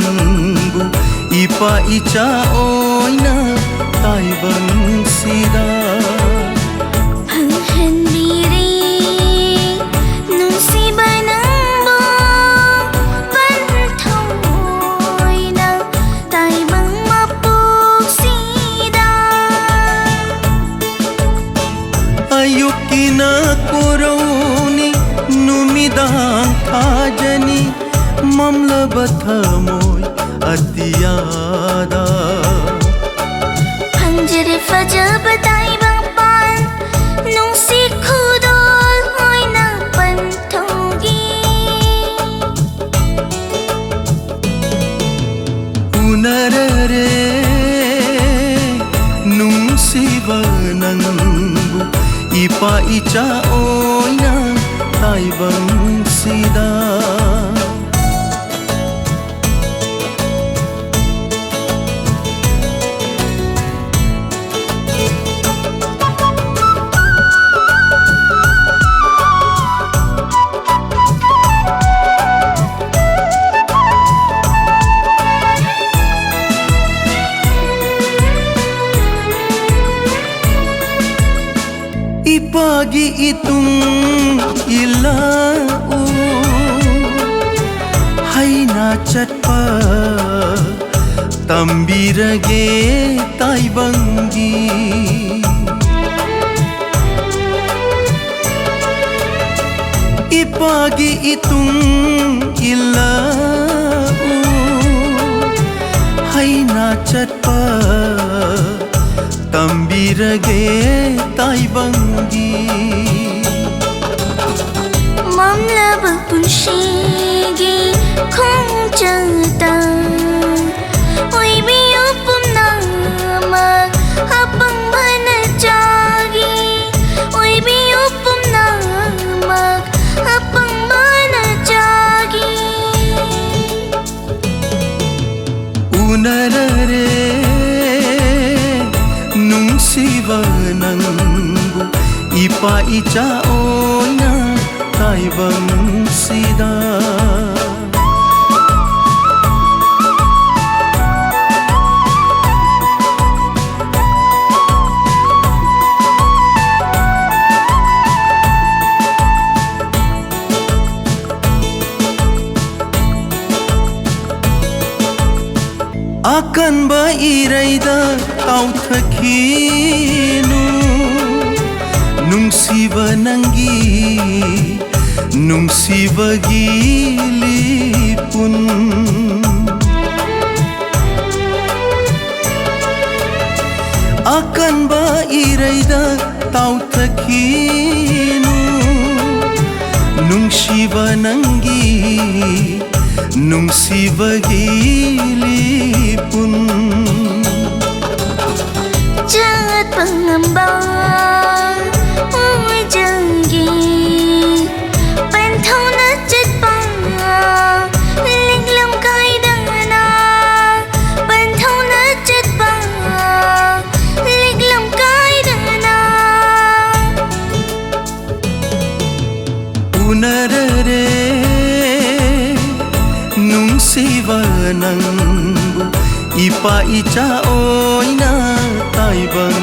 nangbu ipa icha oina taibang sida ayukina koroni numidang khajani mamlaba thamoy atiyada hanjare fajab taibang pan nung si khudol hoy na panthogi unarare nung sibanangbu ipa icha oina taibang sida ipagi itung ilau hai na chatpa tambirage taibangi ipagi itung ilau hai na chatpa tambirage taibangi mamlaba punshigi khongchata oi biyo pumnama apang manachagi oi biyo pumnama apang manachagi unarare sibanangbu ipa icha oina taibang sida akan ba iraida tauthakinu nungsiba nangi nungsibagi lipun akan ba iraida tauthakinu nungsiba nangi nungsibagi lipun jangat pengembang ujunggi panthau na chatpang linglam kai dangana panthau na chatpang linglam kai dangana unarare nung sibanangbu ipa icha oina taibang